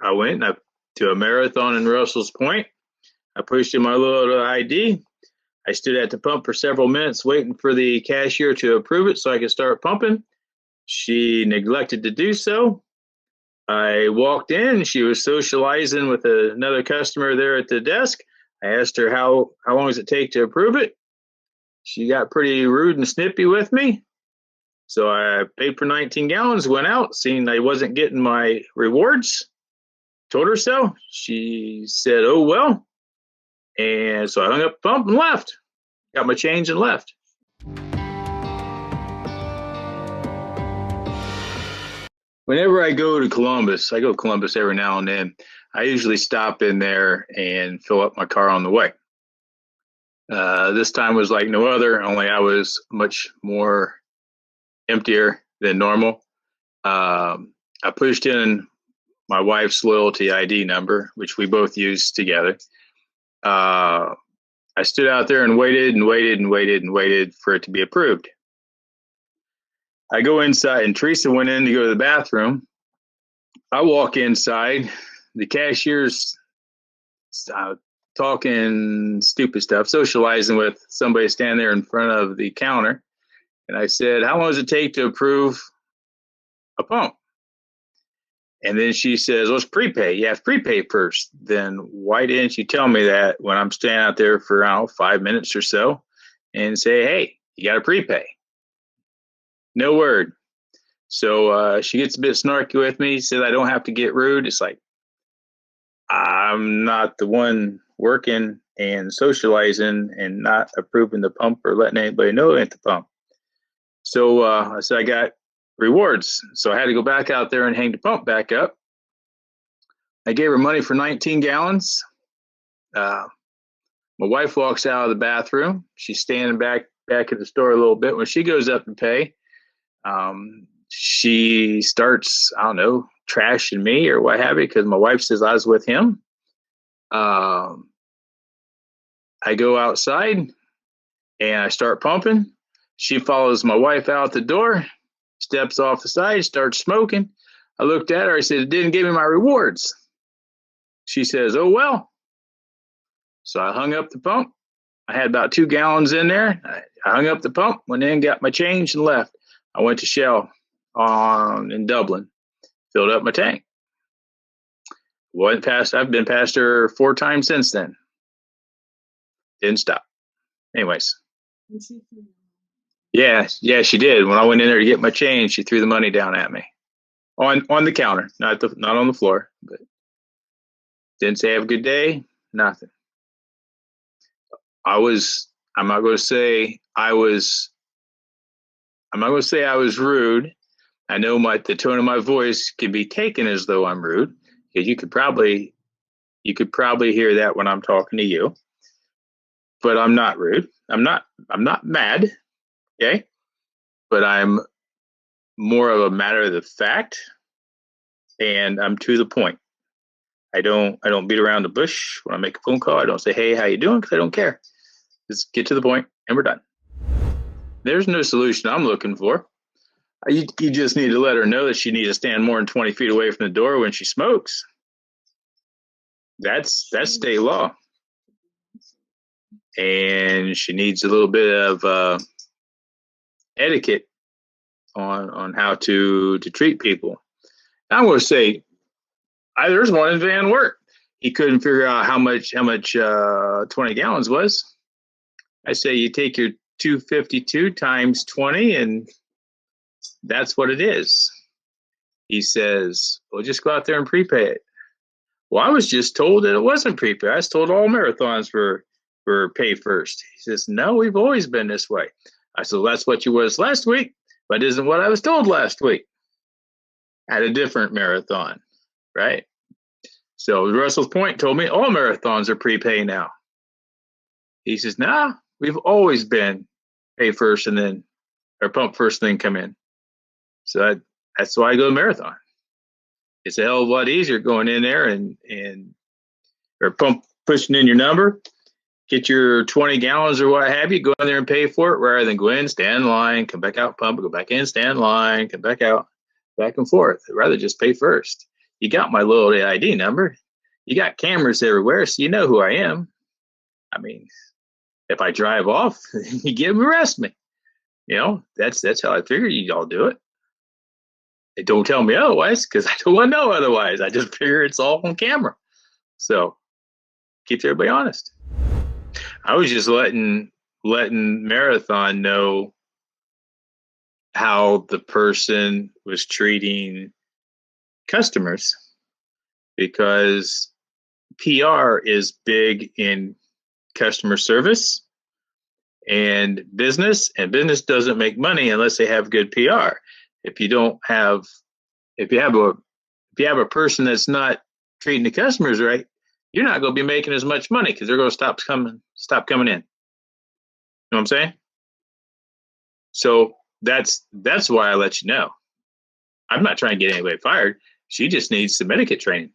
I went to a marathon in Russell's Point. I pushed in my little ID. I stood at the pump for several minutes waiting for the cashier to approve it so I could start pumping. She neglected to do so. I walked in. She was socializing with another customer there at the desk. I asked her how long does it take to approve it. She got pretty rude and snippy with me. So I paid for 19 gallons, went out, seeing I wasn't getting my rewards. Told her so. She said, oh, well. And so I hung up the pump and left. Got my change and left. Whenever I go to Columbus every now and then, I usually stop in there and fill up my car on the way. This time was like no other, only I was much more emptier than normal. I pushed in my wife's loyalty ID number, which we both used together. I stood out there and waited for it to be approved. I go inside, and Teresa went in to go to the bathroom. I walk inside. The cashier's talking stupid stuff, socializing with somebody standing there in front of the counter. And I said, how long does it take to approve a pump? And then she says, well, it's prepay. You have to prepay first. Then why didn't you tell me that when I'm standing out there for, 5 minutes or so and say, hey, you got to prepay? No word. So she gets a bit snarky with me, said I don't have to get rude. It's like, I'm not the one working and socializing and not approving the pump or letting anybody know at the pump. So I said I got rewards. So I had to go back out there and hang the pump back up. I gave her money for 19 gallons. My wife walks out of the bathroom. She's standing back at the store a little bit. When she goes up to pay, she starts, trashing me or what have you, because my wife says I was with him. I go outside and I start pumping. She follows my wife out the door, steps off the side, starts smoking. I looked at her. I said, it didn't give me my rewards. She says, oh, well. So I hung up the pump. I had about 2 gallons in there. I hung up the pump, went in, got my change, and left. I went to Shell in Dublin, filled up my tank. I've been past her 4 times since then. Didn't stop. Anyways. Yeah, she did. When I went in there to get my change, she threw the money down at me on the counter, not on the floor. But didn't say have a good day. Nothing. I'm not going to say I was rude. I know the tone of my voice can be taken as though I'm rude, because you could probably hear that when I'm talking to you. But I'm not rude. I'm not mad. Okay? But I'm more of a matter of the fact, and I'm to the point. I don't beat around the bush when I make a phone call. I don't say, hey, how you doing? Because I don't care. Just get to the point and we're done. There's no solution I'm looking for. You just need to let her know that she needs to stand more than 20 feet away from the door when she smokes. That's state law. And she needs a little bit of etiquette on how to treat people. I'm going to say, there's one in Van Wert. He couldn't figure out how much 20 gallons was. I say you take your 252 times 20, and that's what it is. He says, well, just go out there and prepay it. Well, I was just told that it wasn't prepay. I was told all marathons were pay first. He says, no, we've always been this way. I said, well, that's what you was last week, but isn't what I was told last week at a different marathon, right? So Russell's Point told me all marathons are prepay now. He says, nah, we've always been pay first and then, or pump first and then come in. So that's why I go to marathon. It's a hell of a lot easier going in there or pushing in your number, get your 20 gallons or what have you, go in there and pay for it rather than go in, stand in line, come back out, pump, go back in, stand in line, come back out, back and forth. I'd rather just pay first. You got my little ID number. You got cameras everywhere, so you know who I am. I mean, if I drive off, you arrest me. That's how I figure you all do it. And don't tell me otherwise, because I don't want to know otherwise. I just figure it's all on camera. So keeps everybody honest. I was just letting Marathon know how the person was treating customers, because PR is big in customer service and business doesn't make money unless they have good PR. If you have a person that's not treating the customers right, you're not going to be making as much money, because they're going to stop coming in. You know what I'm saying? So that's why I let you know. I'm not trying to get anybody fired. She just needs some etiquette training.